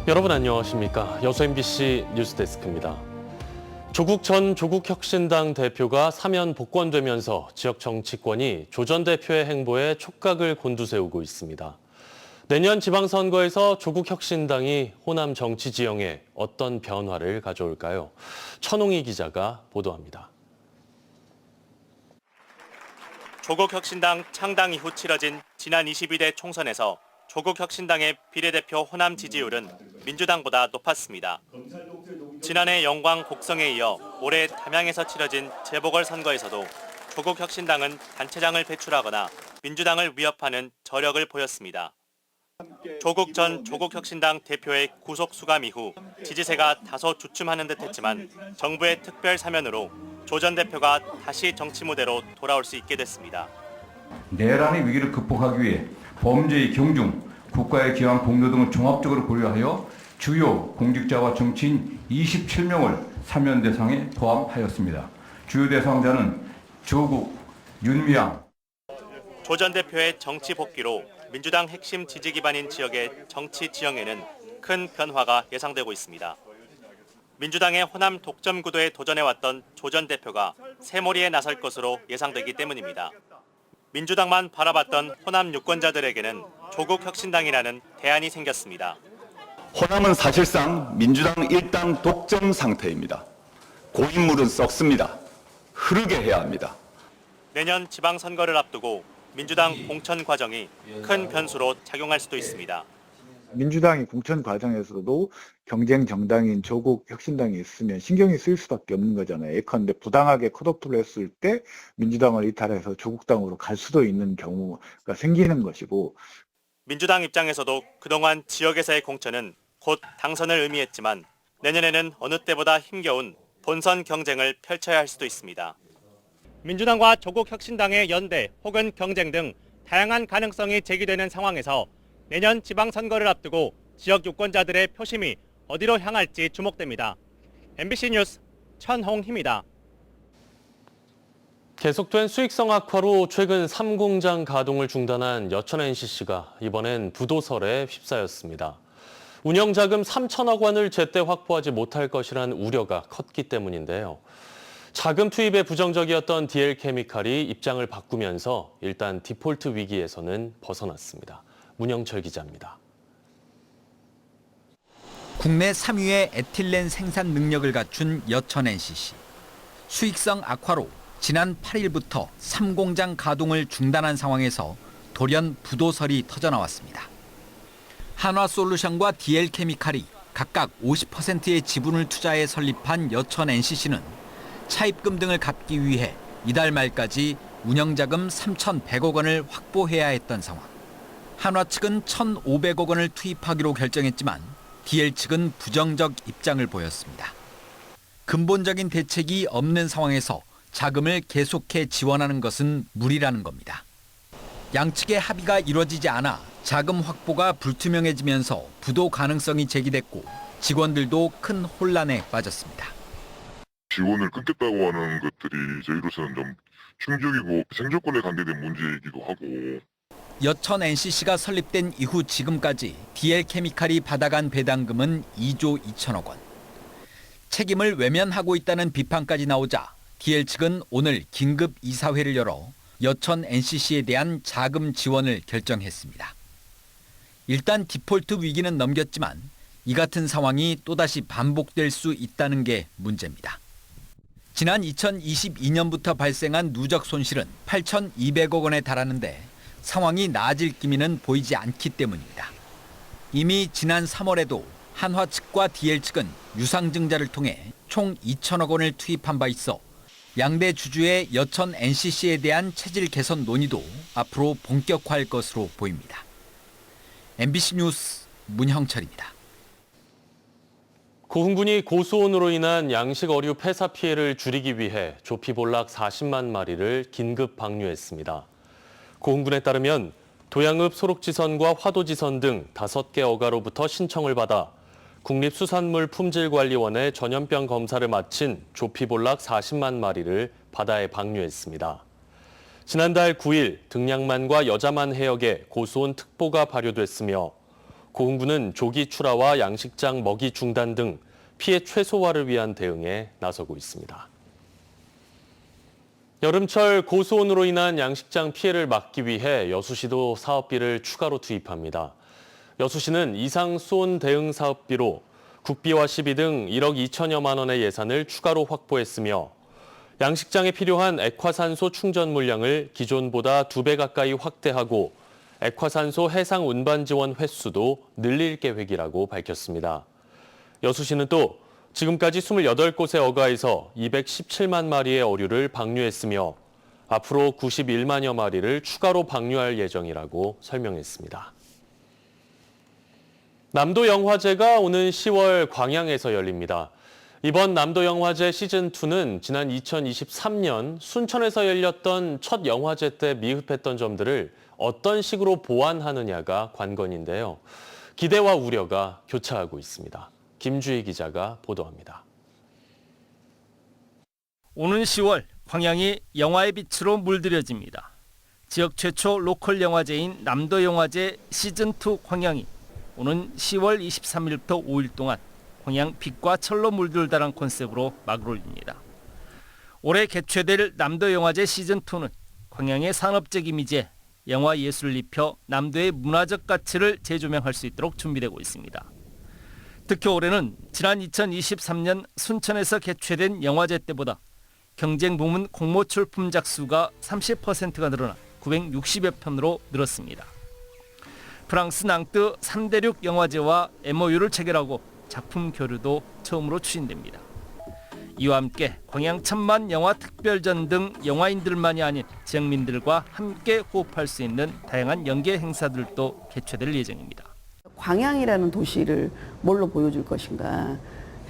여러분 안녕하십니까? 여수 MBC 뉴스데스크입니다. 조국 전 조국혁신당 대표가 사면 복권되면서 지역 정치권이 조 전 대표의 행보에 촉각을 곤두세우고 있습니다. 내년 지방선거에서 조국혁신당이 호남 정치 지형에 어떤 변화를 가져올까요? 천홍희 기자가 보도합니다. 조국혁신당 창당 이후 치러진 지난 22대 총선에서 조국혁신당의 비례대표 호남 지지율은 민주당보다 높았습니다. 지난해 영광 곡성에 이어 올해 담양에서 치러진 재보궐선거에서도 조국혁신당은 단체장을 배출하거나 민주당을 위협하는 저력을 보였습니다. 조국 전 조국혁신당 대표의 구속 수감 이후 지지세가 다소 주춤하는 듯했지만 정부의 특별 사면으로 조 전 대표가 다시 정치 무대로 돌아올 수 있게 됐습니다. 내란의 위기를 극복하기 위해 범죄의 경중, 국가에 기여한 공로 등을 종합적으로 고려하여 주요 공직자와 정치인 27명을 사면 대상에 포함하였습니다. 주요 대상자는 조국, 윤미향. 조 전 대표의 정치 복귀로 민주당 핵심 지지 기반인 지역의 정치 지형에는 큰 변화가 예상되고 있습니다. 민주당의 호남 독점 구도에 도전해왔던 조 전 대표가 새몰이에 나설 것으로 예상되기 때문입니다. 민주당만 바라봤던 호남 유권자들에게는 조국혁신당이라는 대안이 생겼습니다. 호남은 사실상 민주당 일당 독점 상태입니다. 고인물은 썩습니다. 흐르게 해야 합니다. 내년 지방선거를 앞두고 민주당 공천 과정이 큰 변수로 작용할 수도 있습니다. 민주당이 공천 과정에서도 경쟁 정당인 조국 혁신당이 있으면 신경이 쓰일 수밖에 없는 거잖아요. 예컨대 부당하게 컷오프를 했을 때 민주당을 이탈해서 조국당으로 갈 수도 있는 경우가 생기는 것이고. 민주당 입장에서도 그동안 지역에서의 공천은 곧 당선을 의미했지만 내년에는 어느 때보다 힘겨운 본선 경쟁을 펼쳐야 할 수도 있습니다. 민주당과 조국혁신당의 연대 혹은 경쟁 등 다양한 가능성이 제기되는 상황에서 내년 지방선거를 앞두고 지역 유권자들의 표심이 어디로 향할지 주목됩니다. MBC 뉴스 천홍희입니다. 계속된 수익성 악화로 최근 3공장 가동을 중단한 여천 NCC가 이번엔 부도설에 휩싸였습니다. 운영자금 3천억 원을 제때 확보하지 못할 것이란 우려가 컸기 때문인데요. 자금 투입에 부정적이었던 DL케미칼이 입장을 바꾸면서 일단 디폴트 위기에서는 벗어났습니다. 문영철 기자입니다. 국내 3위의 에틸렌 생산 능력을 갖춘 여천 NCC. 수익성 악화로 지난 8일부터 3공장 가동을 중단한 상황에서 돌연 부도설이 터져나왔습니다. 한화솔루션과 DL케미칼이 각각 50%의 지분을 투자해 설립한 여천 NCC는 차입금 등을 갚기 위해 이달 말까지 운영자금 3,100억 원을 확보해야 했던 상황. 한화 측은 1,500억 원을 투입하기로 결정했지만 DL 측은 부정적 입장을 보였습니다. 근본적인 대책이 없는 상황에서 자금을 계속해 지원하는 것은 무리라는 겁니다. 양측의 합의가 이루어지지 않아 자금 확보가 불투명해지면서 부도 가능성이 제기됐고 직원들도 큰 혼란에 빠졌습니다. 지원을 끊겠다고 하는 것들이 저희로서는 좀 충격이고 생존권에 관계된 문제이기도 하고. 여천 NCC가 설립된 이후 지금까지 DL케미칼이 받아간 배당금은 2조 2천억 원. 책임을 외면하고 있다는 비판까지 나오자 DL 측은 오늘 긴급 이사회를 열어 여천 NCC에 대한 자금 지원을 결정했습니다. 일단 디폴트 위기는 넘겼지만 이 같은 상황이 또다시 반복될 수 있다는 게 문제입니다. 지난 2022년부터 발생한 누적 손실은 8,200억 원에 달하는데 상황이 나아질 기미는 보이지 않기 때문입니다. 이미 지난 3월에도 한화 측과 DL 측은 유상증자를 통해 총 2천억 원을 투입한 바 있어 양대 주주의 여천 NCC에 대한 체질 개선 논의도 앞으로 본격화할 것으로 보입니다. MBC 뉴스 문형철입니다. 고흥군이 고수온으로 인한 양식 어류 폐사 피해를 줄이기 위해 조피볼락 40만 마리를 긴급 방류했습니다. 고흥군에 따르면 도양읍 소록지선과 화도지선 등 5개 어가로부터 신청을 받아 국립수산물품질관리원의 전염병 검사를 마친 조피볼락 40만 마리를 바다에 방류했습니다. 지난달 9일 등량만과 여자만 해역에 고수온 특보가 발효됐으며 고흥군은 조기 출하와 양식장 먹이 중단 등 피해 최소화를 위한 대응에 나서고 있습니다. 여름철 고수온으로 인한 양식장 피해를 막기 위해 여수시도 사업비를 추가로 투입합니다. 여수시는 이상 수온 대응 사업비로 국비와 시비 등 1억 2천여만 원의 예산을 추가로 확보했으며 양식장에 필요한 액화산소 충전 물량을 기존보다 2배 가까이 확대하고 액화산소 해상 운반 지원 횟수도 늘릴 계획이라고 밝혔습니다. 여수시는 또 지금까지 28곳의 어가에서 217만 마리의 어류를 방류했으며 앞으로 91만여 마리를 추가로 방류할 예정이라고 설명했습니다. 남도영화제가 오는 10월 광양에서 열립니다. 이번 남도영화제 시즌2는 지난 2023년 순천에서 열렸던 첫 영화제 때 미흡했던 점들을 어떤 식으로 보완하느냐가 관건인데요. 기대와 우려가 교차하고 있습니다. 김주희 기자가 보도합니다. 오는 10월 광양이 영화의 빛으로 물들여집니다. 지역 최초 로컬 영화제인 남도영화제 시즌2 광양이 오는 10월 23일부터 5일 동안 광양 빛과 철로 물들다란 컨셉으로 막을 올립니다. 올해 개최될 남도영화제 시즌2는 광양의 산업적 이미지에 영화 예술을 입혀 남도의 문화적 가치를 재조명할 수 있도록 준비되고 있습니다. 특히 올해는 지난 2023년 순천에서 개최된 영화제 때보다 경쟁 부문 공모 출품작 수가 30%가 늘어나 960여 편으로 늘었습니다. 프랑스 낭뜨 3대륙 영화제와 MOU를 체결하고 작품 교류도 처음으로 추진됩니다. 이와 함께 광양 천만 영화 특별전 등 영화인들만이 아닌 지역민들과 함께 호흡할 수 있는 다양한 연계 행사들도 개최될 예정입니다. 광양이라는 도시를 뭘로 보여줄 것인가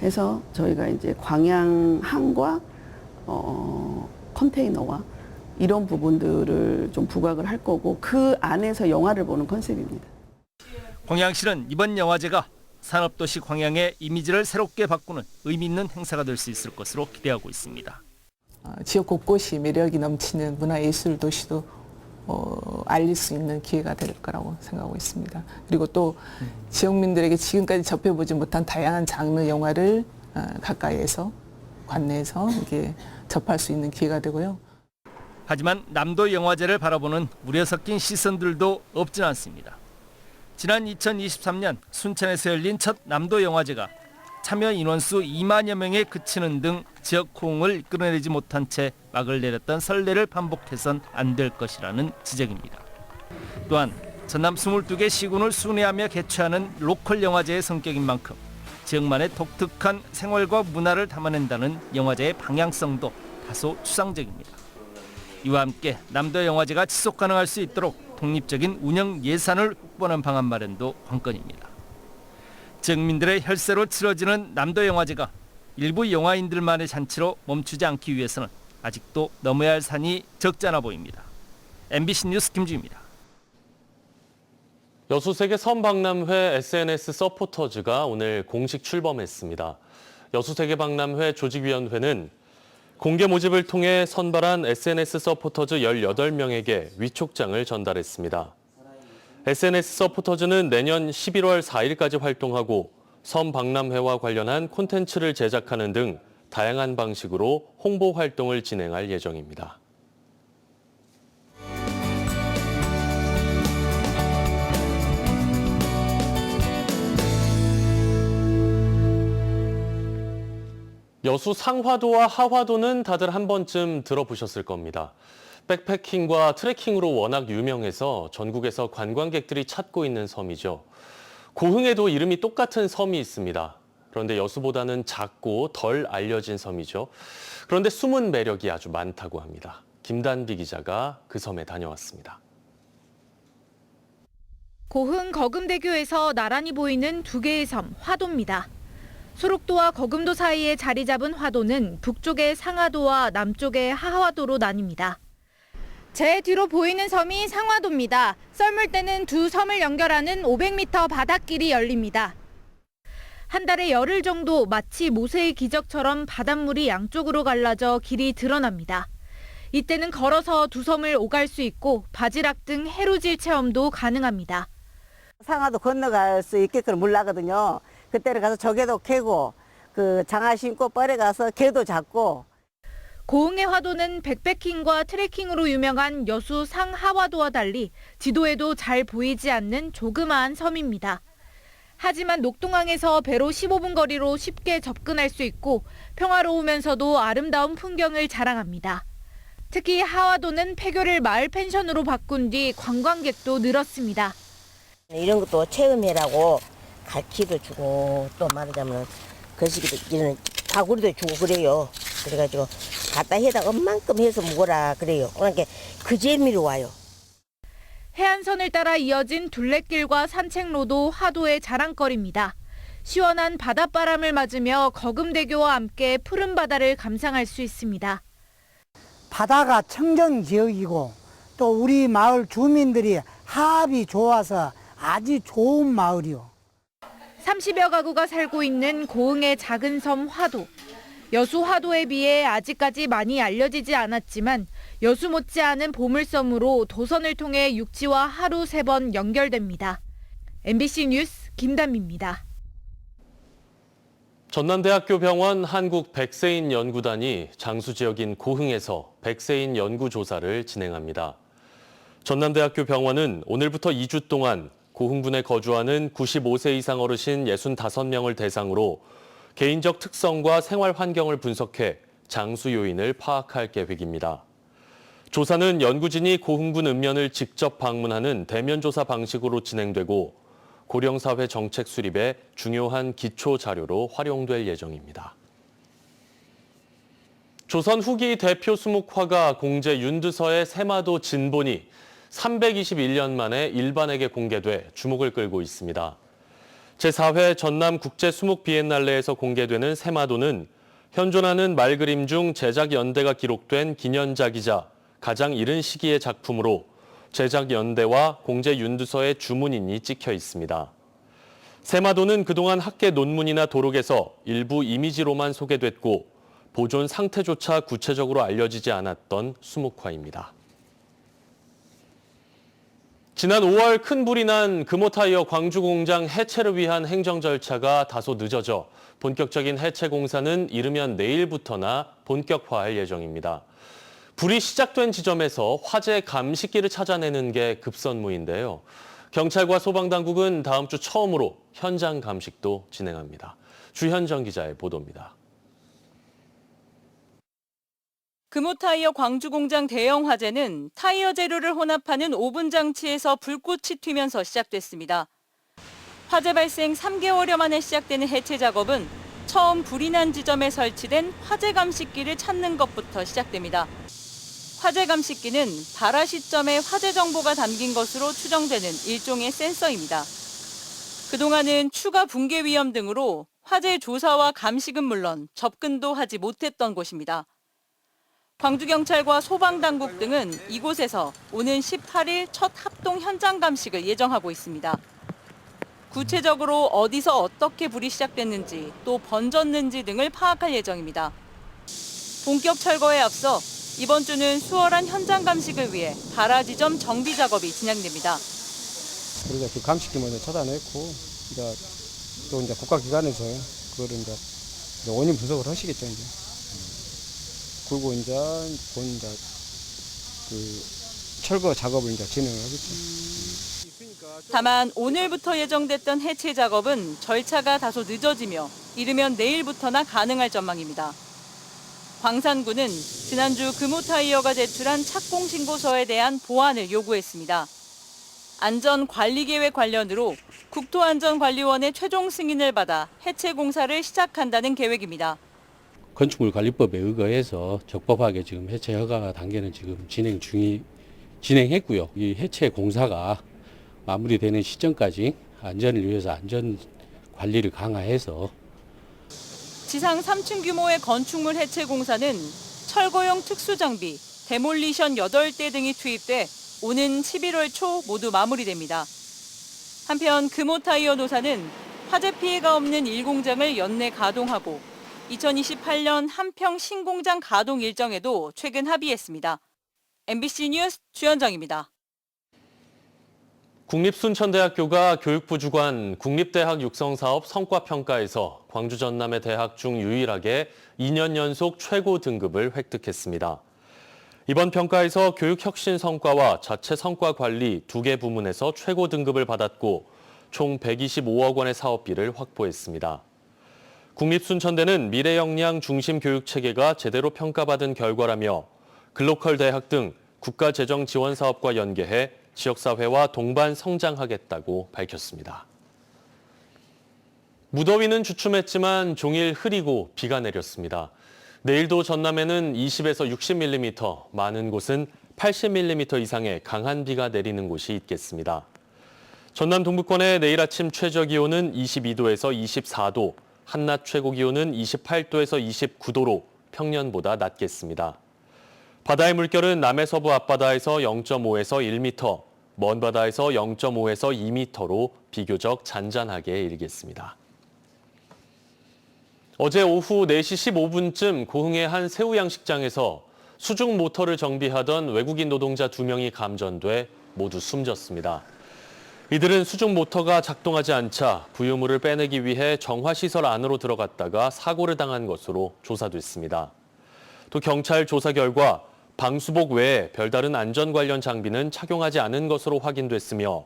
해서 저희가 이제 광양항과 컨테이너와 이런 부분들을 좀 부각을 할 거고 그 안에서 영화를 보는 컨셉입니다. 광양시는 이번 영화제가 산업도시 광양의 이미지를 새롭게 바꾸는 의미 있는 행사가 될 수 있을 것으로 기대하고 있습니다. 지역 곳곳이 매력이 넘치는 문화예술 도시도 알릴 수 있는 기회가 될 거라고 생각하고 있습니다. 그리고 또 지역민들에게 지금까지 접해보지 못한 다양한 장르 영화를 가까이에서 관내에서 이렇게 접할 수 있는 기회가 되고요. 하지만 남도 영화제를 바라보는 우려 섞인 시선들도 없진 않습니다. 지난 2023년 순천에서 열린 첫 남도 영화제가 참여 인원수 2만여 명에 그치는 등 지역 호응을 이끌어내지 못한 채 막을 내렸던 선례를 반복해선 안 될 것이라는 지적입니다. 또한 전남 22개 시군을 순회하며 개최하는 로컬 영화제의 성격인 만큼 지역만의 독특한 생활과 문화를 담아낸다는 영화제의 방향성도 다소 추상적입니다. 이와 함께 남도 영화제가 지속 가능할 수 있도록 독립적인 운영 예산을 확보하는 방안 마련도 관건입니다. 지역민들의 혈세로 치러지는 남도 영화제가 일부 영화인들만의 잔치로 멈추지 않기 위해서는 아직도 넘어야 할 산이 적지 않아 보입니다. MBC 뉴스 김주희입니다. 여수세계 선박람회 SNS 서포터즈가 오늘 공식 출범했습니다. 여수세계 박람회 조직위원회는 공개 모집을 통해 선발한 SNS 서포터즈 18명에게 위촉장을 전달했습니다. SNS 서포터즈는 내년 11월 4일까지 활동하고 선박람회와 관련한 콘텐츠를 제작하는 등 다양한 방식으로 홍보 활동을 진행할 예정입니다. 여수 상화도와 하화도는 다들 한 번쯤 들어보셨을 겁니다. 백패킹과 트레킹으로 워낙 유명해서 전국에서 관광객들이 찾고 있는 섬이죠. 고흥에도 이름이 똑같은 섬이 있습니다. 그런데 여수보다는 작고 덜 알려진 섬이죠. 그런데 숨은 매력이 아주 많다고 합니다. 김단비 기자가 그 섬에 다녀왔습니다. 고흥 거금대교에서 나란히 보이는 두 개의 섬, 화도입니다. 소록도와 거금도 사이에 자리 잡은 화도는 북쪽의 상하도와 남쪽의 하화도로 나뉩니다. 제 뒤로 보이는 섬이 상화도입니다. 썰물 때는 두 섬을 연결하는 500m 바닷길이 열립니다. 한 달에 열흘 정도 마치 모세의 기적처럼 바닷물이 양쪽으로 갈라져 길이 드러납니다. 이때는 걸어서 두 섬을 오갈 수 있고 바지락 등 해루질 체험도 가능합니다. 상하도 건너갈 수 있게끔 물 나거든요. 그때는 가서 조개도 캐고 그 장화 신고 뻘에 가서 개도 잡고. 고흥의 화도는 백패킹과 트레킹으로 유명한 여수 상하화도와 달리 지도에도 잘 보이지 않는 조그마한 섬입니다. 하지만 녹동항에서 배로 15분 거리로 쉽게 접근할 수 있고 평화로우면서도 아름다운 풍경을 자랑합니다. 특히 하화도는 폐교를 마을 펜션으로 바꾼 뒤 관광객도 늘었습니다. 이런 것도 체험해라고 갈퀴도 주고 또 말하자면 거시기는 가구리도 주고 그래요. 그래가지고 갖다 해다 엄만큼 해서 먹어라 그래요. 그러니까 그 재미로 와요. 해안선을 따라 이어진 둘레길과 산책로도 화도의 자랑거리입니다. 시원한 바닷바람을 맞으며 거금대교와 함께 푸른 바다를 감상할 수 있습니다. 바다가 청정 지역이고 또 우리 마을 주민들이 합이 좋아서 아주 좋은 마을이요. 30여 가구가 살고 있는 고흥의 작은 섬 화도. 여수 화도에 비해 아직까지 많이 알려지지 않았지만 여수 못지않은 보물섬으로 도선을 통해 육지와 하루 3번 연결됩니다. MBC 뉴스 김단미입니다. 전남대학교 병원 한국백세인 연구단이 장수 지역인 고흥에서 백세인 연구 조사를 진행합니다. 전남대학교 병원은 오늘부터 2주 동안 고흥군에 거주하는 95세 이상 어르신 65명을 대상으로 개인적 특성과 생활 환경을 분석해 장수 요인을 파악할 계획입니다. 조사는 연구진이 고흥군 읍면을 직접 방문하는 대면 조사 방식으로 진행되고 고령사회 정책 수립에 중요한 기초 자료로 활용될 예정입니다. 조선 후기 대표 수묵화가 공제 윤두서의 세마도 진본이 321년 만에 일반에게 공개돼 주목을 끌고 있습니다. 제4회 전남국제수묵비엔날레에서 공개되는 세마도는 현존하는 말그림 중 제작 연대가 기록된 기년작이자 가장 이른 시기의 작품으로 제작 연대와 공제 윤두서의 주문인이 찍혀 있습니다. 세마도는 그동안 학계 논문이나 도록에서 일부 이미지로만 소개됐고 보존 상태조차 구체적으로 알려지지 않았던 수묵화입니다. 지난 5월 큰 불이 난 금호타이어 광주 공장 해체를 위한 행정 절차가 다소 늦어져 본격적인 해체 공사는 이르면 내일부터나 본격화할 예정입니다. 불이 시작된 지점에서 화재 감식기를 찾아내는 게 급선무인데요. 경찰과 소방당국은 다음 주 처음으로 현장 감식도 진행합니다. 주현정 기자의 보도입니다. 금호타이어 광주공장 대형 화재는 타이어 재료를 혼합하는 오븐 장치에서 불꽃이 튀면서 시작됐습니다. 화재 발생 3개월여 만에 시작되는 해체 작업은 처음 불이 난 지점에 설치된 화재 감식기를 찾는 것부터 시작됩니다. 화재 감식기는 발화 시점에 화재 정보가 담긴 것으로 추정되는 일종의 센서입니다. 그동안은 추가 붕괴 위험 등으로 화재 조사와 감식은 물론 접근도 하지 못했던 곳입니다. 광주경찰과 소방당국 등은 이곳에서 오는 18일 첫 합동 현장 감식을 예정하고 있습니다. 구체적으로 어디서 어떻게 불이 시작됐는지 또 번졌는지 등을 파악할 예정입니다. 본격 철거에 앞서 이번 주는 수월한 현장 감식을 위해 발화 지점 정비 작업이 진행됩니다. 우리가 그 감식기 먼저 찾아냈고 또 이제 국가기관에서 그거를 이제 원인 분석을 하시겠죠. 그리고 이제 그 철거 작업을 이제 진행을 하겠죠. 다만 오늘부터 예정됐던 해체 작업은 절차가 다소 늦어지며 이르면 내일부터나 가능할 전망입니다. 광산군은 지난주 금호타이어가 제출한 착공 신고서에 대한 보완을 요구했습니다. 안전관리계획 관련으로 국토안전관리원의 최종 승인을 받아 해체 공사를 시작한다는 계획입니다. 건축물관리법에 의거해서 적법하게 지금 해체 허가 단계는 지금 진행했고요. 이 해체 공사가 마무리되는 시점까지 안전을 위해서 안전 관리를 강화해서 지상 3층 규모의 건축물 해체 공사는 철거용 특수장비, 데몰리션 8대 등이 투입돼 오는 11월 초 모두 마무리됩니다. 한편 금호타이어 노사는 화재 피해가 없는 1공장을 연내 가동하고 2028년 한평 신공장 가동 일정에도 최근 합의했습니다. MBC 뉴스 주현정입니다. 국립순천대학교가 교육부 주관 국립대학 육성사업 성과평가에서 광주 전남의 대학 중 유일하게 2년 연속 최고 등급을 획득했습니다. 이번 평가에서 교육혁신 성과와 자체 성과 관리 2개 부문에서 최고 등급을 받았고 총 125억 원의 사업비를 확보했습니다. 국립순천대는 미래 역량 중심 교육 체계가 제대로 평가받은 결과라며 글로컬 대학 등 국가 재정 지원 사업과 연계해 지역사회와 동반 성장하겠다고 밝혔습니다. 무더위는 주춤했지만 종일 흐리고 비가 내렸습니다. 내일도 전남에는 20에서 60mm, 많은 곳은 80mm 이상의 강한 비가 내리는 곳이 있겠습니다. 전남 동부권의 내일 아침 최저 기온은 22도에서 24도, 한낮 최고 기온은 28도에서 29도로 평년보다 낮겠습니다. 바다의 물결은 남해 서부 앞바다에서 0.5에서 1m, 먼 바다에서 0.5에서 2m로 비교적 잔잔하게 일겠습니다. 어제 오후 4시 15분쯤 고흥의 한 새우 양식장에서 수중 모터를 정비하던 외국인 노동자 2명이 감전돼 모두 숨졌습니다. 이들은 수중 모터가 작동하지 않자 부유물을 빼내기 위해 정화시설 안으로 들어갔다가 사고를 당한 것으로 조사됐습니다. 또 경찰 조사 결과 방수복 외에 별다른 안전 관련 장비는 착용하지 않은 것으로 확인됐으며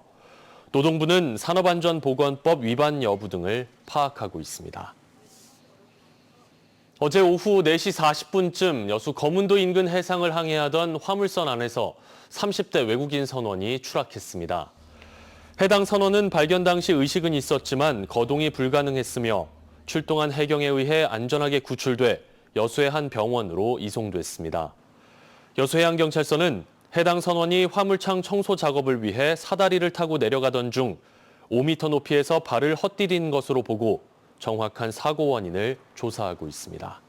노동부는 산업안전보건법 위반 여부 등을 파악하고 있습니다. 어제 오후 4시 40분쯤 여수 거문도 인근 해상을 항해하던 화물선 안에서 30대 외국인 선원이 추락했습니다. 해당 선원은 발견 당시 의식은 있었지만 거동이 불가능했으며 출동한 해경에 의해 안전하게 구출돼 여수의 한 병원으로 이송됐습니다. 여수해양경찰서는 해당 선원이 화물창 청소 작업을 위해 사다리를 타고 내려가던 중 5m 높이에서 발을 헛디딘 것으로 보고 정확한 사고 원인을 조사하고 있습니다.